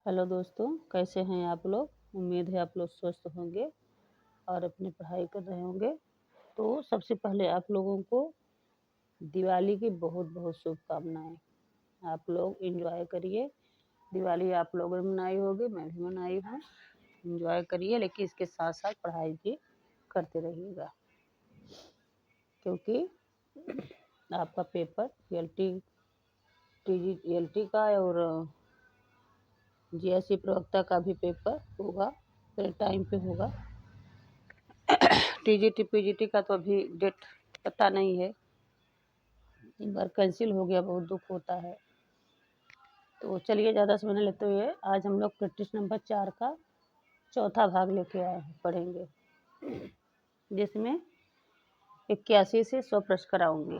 Hello दोस्तों, कैसे हैं आप लोग। उम्मीद है आप लोग स्वस्थ होंगे और अपनी पढ़ाई कर रहे होंगे। तो सबसे पहले आप लोगों को दिवाली की बहुत बहुत शुभकामनाएं। आप लोग एंजॉय करिए। दिवाली आप लोगों ने मनाई होगी, मैं भी मनाई हूँ। एंजॉय करिए, लेकिन इसके साथ साथ पढ़ाई भी करते रहिएगा, क्योंकि आपका पेपर एलटी का और जीएससी प्रवक्ता का भी पेपर होगा, टाइम पे होगा। टीजीटी पीजीटी का तो अभी डेट पता नहीं है, एक बार कैंसिल हो गया, बहुत दुख होता है। तो चलिए ज़्यादा समय नहीं लेते हुए आज हम लोग प्रैक्टिस नंबर 4 का चौथा भाग लेके आए हैं, पढ़ेंगे, जिसमें 81 से 100 प्रश्न कराऊंगी।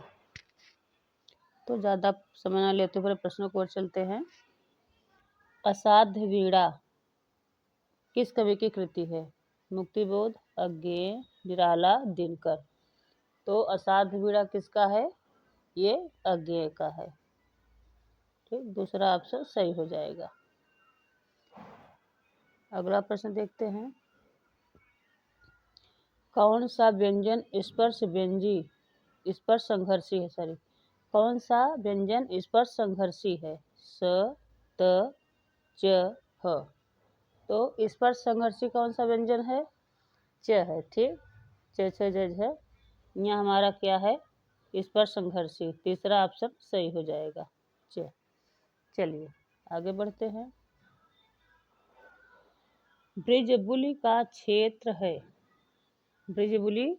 तो ज़्यादा समय न लेते हुए प्रश्नों को ओर चलते हैं। असाध्य वीणा किस कवि की कृति है? मुक्तिबोध, अज्ञेय, निराला, दिनकर। तो असाध्य वीणा किसका है? ये अज्ञेय का है। ठीक, दूसरा ऑप्शन सही हो जाएगा। अगला प्रश्न देखते हैं। कौन सा व्यंजन स्पर्श संघर्षी है? कौन सा व्यंजन स्पर्श संघर्षी है? स, त, च, ह। तो स्पर्श संघर्षी कौन सा व्यंजन है? च है। ठीक, च छ ज है। यहाँ हमारा क्या है? स्पर्श संघर्षी। तीसरा ऑप्शन सही हो जाएगा, च। चलिए आगे बढ़ते हैं। ब्रिजबुलि का क्षेत्र है। ब्रिजबुलि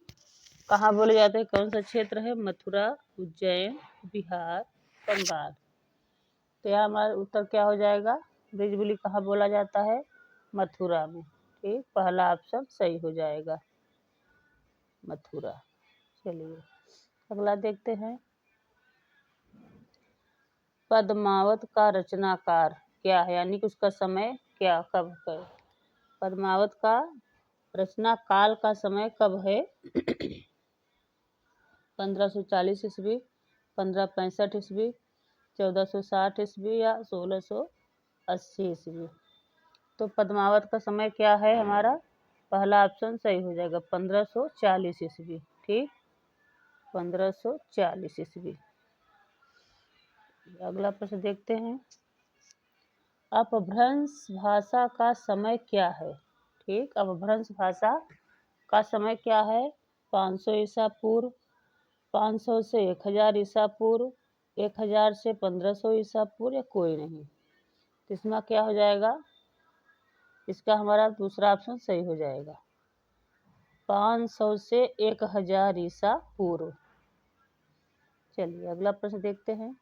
कहाँ बोले जाते हैं? कौन सा क्षेत्र है? मथुरा, उज्जैन, बिहार, बंगाल। तो यहाँ हमारा उत्तर क्या हो जाएगा? ब्रिजबुलि कहाँ बोला जाता है? मथुरा में। ठीक, पहला ऑप्शन सही हो जाएगा, मथुरा। चलिए अगला देखते हैं। पद्मावत का रचनाकार क्या है? यानी कि उसका समय क्या, कब है? पद्मावत का रचना काल का समय कब है? 1540 ईस्वी, 1565 ईस्वी, 1460 ईस्वी या 1680 ईस्वी। तो पद्मावत का समय क्या है हमारा? पहला ऑप्शन सही हो जाएगा, 1540 ईस्वी। ठीक, 1540 ईस्वी। अगला प्रश्न देखते हैं। अपभ्रंश भाषा का समय क्या है? ठीक, अपभ्रंश भाषा का समय क्या है? 500 ईसा पूर्व, 500 से 1000 ईसा पूर्व, 1000 से 1500 ईसा पूर्व, या कोई नहीं। तो इसमें क्या हो जाएगा? इसका हमारा दूसरा ऑप्शन सही हो जाएगा, 500 से 1000 ईसा पूर्व। चलिए अगला प्रश्न देखते हैं।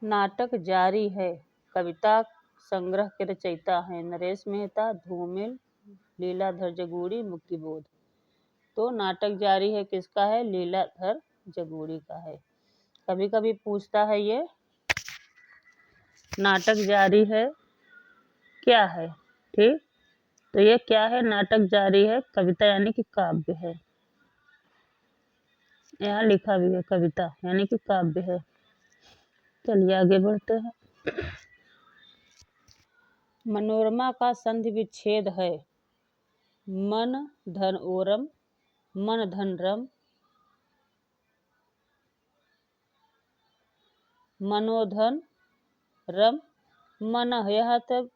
नाटक जारी है कविता संग्रह के रचयिता हैं नरेश मेहता, धूमिल, लीलाधर जगूड़ी, मुक्तिबोध। तो नाटक जारी है किसका है? लीलाधर जगूड़ी का है। कभी कभी पूछता है ये, नाटक जारी है क्या है? ठीक, तो ये क्या है? नाटक जारी है कविता यानी कि काव्य है। यहाँ लिखा भी है कविता यानी कि काव्य है। चलिए आगे बढ़ते हैं। मनोरमा का संधि विच्छेद है मन धन ओरम, मन धन रम, मनोधन रम, मन। यह तब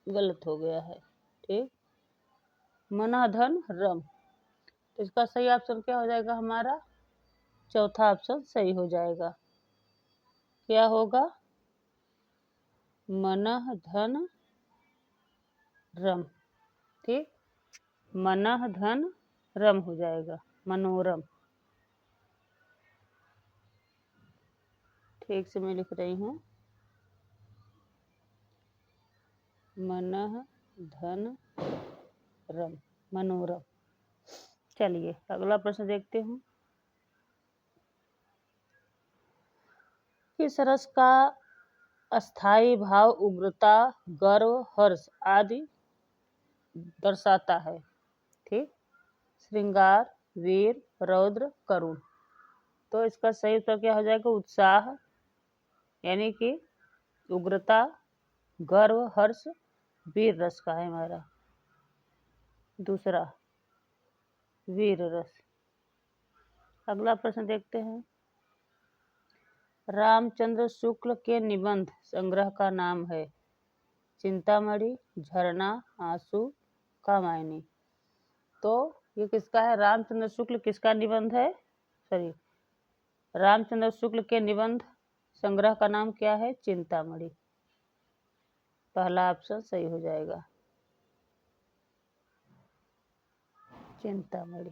गलत हो गया है। ठीक, मनधन रम। तो इसका सही ऑप्शन क्या हो जाएगा हमारा? चौथा ऑप्शन सही हो जाएगा। क्या होगा? मनः धन रम। ठीक, मनः धन रम हो जाएगा, मनोरम। ठीक से मैं लिख रही हूँ, मनः धन रम, मनोरम। चलिए अगला प्रश्न देखते हूँ। किस रस का अस्थाई भाव उग्रता, गर्व, हर्ष आदि दर्शाता है? ठीक, श्रृंगार, वीर, रौद्र, करुण। तो इसका सही उत्तर क्या हो जाएगा? उत्साह यानी कि उग्रता, गर्व, हर्ष, वीर रस का है हमारा। दूसरा वीर रस। अगला प्रश्न देखते हैं। रामचंद्र शुक्ल के निबंध संग्रह का नाम है चिंतामणि, झरना, आंसू, कामायनी। तो ये किसका है? रामचंद्र शुक्ल किसका निबंध है? रामचंद्र शुक्ल के निबंध संग्रह का नाम क्या है? चिंतामणि। पहला ऑप्शन सही हो जाएगा, चिंतामणि।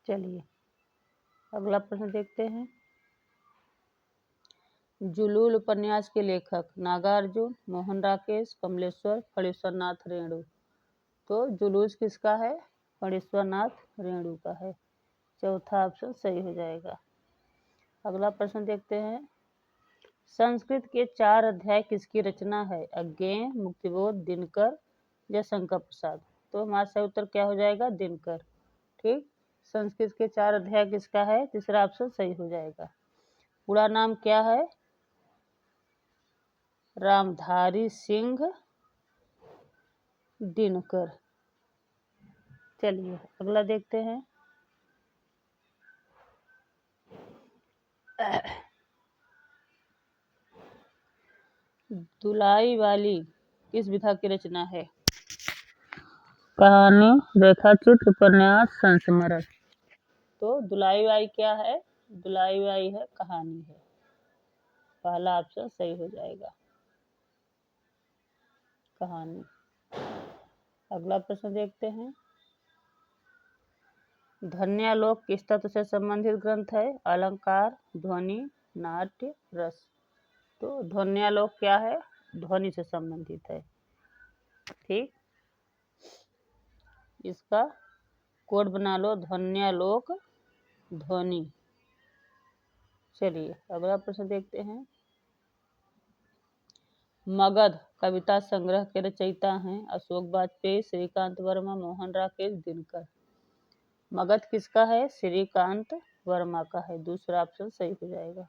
चलिए अगला प्रश्न देखते हैं। जुलूल उपन्यास के लेखक नागार्जुन, मोहन राकेश, कमलेश्वर, फणीश्वर नाथ रेणु। तो जुलूस किसका है? फणीश्वर नाथ रेणु का है। चौथा ऑप्शन सही हो जाएगा। अगला प्रश्न देखते हैं। संस्कृत के 4 अध्याय किसकी रचना है? अज्ञेय, मुक्तिबोध, दिनकर या शंकर प्रसाद। तो हमारा सही उत्तर क्या हो जाएगा? दिनकर। ठीक। संस्कृत के 4 अध्याय किसका है? तीसरा ऑप्शन सही हो जाएगा। पूरा नाम क्या है? रामधारी सिंह दिनकर। चलिए अगला देखते हैं। दुलाई वाली किस विधा की रचना है? कहानी, रेखाचित्र, उपन्यास, संस्मरण। तो दुलाई वाई क्या है? दुलाई वाई है कहानी है। पहला ऑप्शन सही हो जाएगा, कहानी। अगला प्रश्न देखते हैं। ध्वन्यालोक किस तत्व से संबंधित ग्रंथ है? अलंकार, ध्वनि, नाट्य, रस। तो ध्वन्यालोक क्या है? ध्वनि से संबंधित है। ठीक। इसका कोड बना लो, ध्वन्यालोक ध्वनि। चलिए अगला प्रश्न देखते हैं। मगध कविता संग्रह के रचयिता हैं अशोक वाजपेयी, श्रीकांत वर्मा, मोहन राकेश, दिनकर। मगध किसका है? श्रीकांत वर्मा का है। दूसरा ऑप्शन सही हो जाएगा।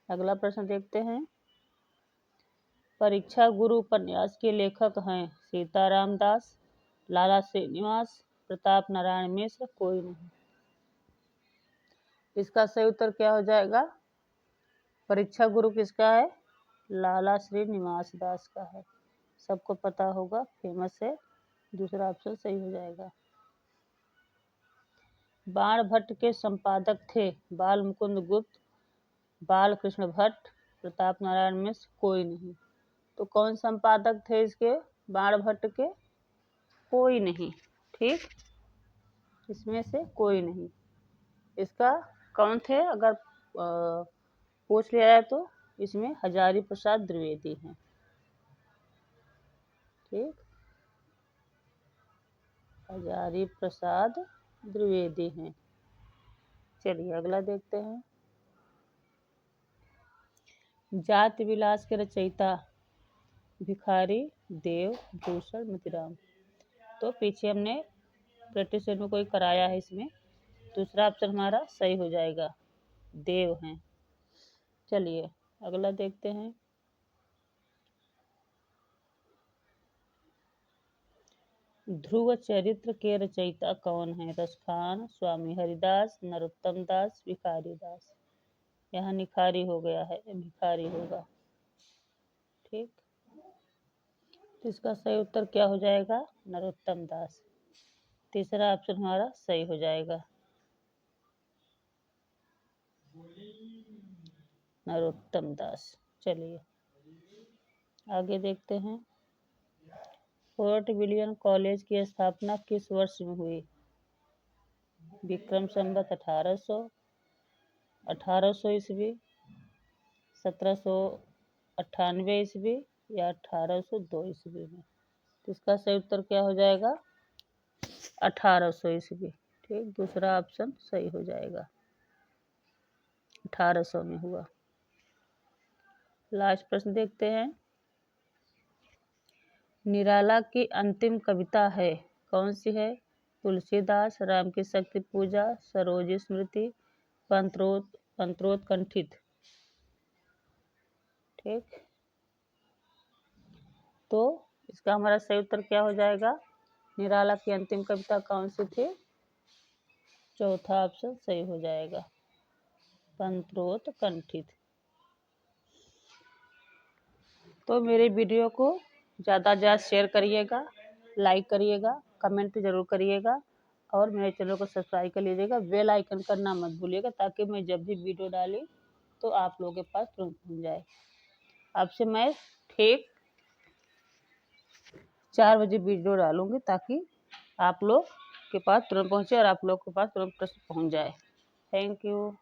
अगला प्रश्न देखते हैं। परीक्षा गुरु उपन्यास के लेखक हैं सीताराम दास, लाला श्रीनिवास, प्रताप नारायण मिश्र, कोई नहीं। इसका सही उत्तर क्या हो जाएगा? परीक्षा गुरु किसका है? लाला श्रीनिवास दास का है। सबको पता होगा, फेमस है। दूसरा ऑप्शन सही हो जाएगा। बाण भट्ट के संपादक थे बाल मुकुंद गुप्त, बाल कृष्ण भट्ट, प्रताप नारायण मिश्र, कोई नहीं। तो कौन संपादक थे इसके? बाण भट्ट के? कोई नहीं। ठीक। इसमें से कोई नहीं। इसका कौन थे? अगर पूछ लिया जाए तो इसमें हजारी प्रसाद द्विवेदी हैं। ठीक। हजारी प्रसाद द्विवेदी हैं। चलिए अगला देखते हैं। जाति विलास के रचयिता भिखारी, देव, भूषण, मतिराम। तो पीछे हमने प्रैक्टिस में कोई कराया है, इसमें दूसरा ऑप्शन हमारा सही हो जाएगा, देव हैं। चलिए अगला देखते हैं। ध्रुव चरित्र के रचयिता कौन है? रसखान, स्वामी हरिदास, नरोत्तम दास, भिखारी दास। यहाँ निखारी हो गया है, भिखारी होगा। ठीक। तो इसका सही उत्तर क्या हो जाएगा? नरोत्तम दास। तीसरा ऑप्शन हमारा सही हो जाएगा, नरोत्तम दास। चलिए आगे देखते हैं। फोर्ट विलियम कॉलेज की स्थापना किस वर्ष में हुई? विक्रम संवत 1800 ईस्वी, 1798 ईस्वी या 1802 ईस्वी में। तो इसका सही उत्तर क्या हो जाएगा? 1800 ईस्वी। ठीक। दूसरा ऑप्शन सही हो जाएगा, 1800 में हुआ। लास्ट प्रश्न देखते हैं। निराला की अंतिम कविता है कौन सी है? तुलसीदास, राम की शक्ति पूजा, सरोज स्मृति, पंत्रोत्कंठित। ठीक, तो इसका हमारा सही उत्तर क्या हो जाएगा? निराला की अंतिम कविता कौन सी थी? चौथा ऑप्शन सही हो जाएगा, पंत्रोत कंठित। तो मेरे वीडियो को ज़्यादा से ज़्यादा शेयर करिएगा, लाइक करिएगा, कमेंट ज़रूर करिएगा और मेरे चैनल को सब्सक्राइब कर लीजिएगा। बेल आइकन करना मत भूलिएगा ताकि मैं जब भी वीडियो डाली तो आप लोगों के पास तुरंत पहुँच जाए। आपसे मैं ठीक 4 बजे वीडियो डालूँगी ताकि आप लोग के पास तुरंत पहुँचे और आप लोग के पास तुरंत प्रश्न पहुँच जाए। Thank you.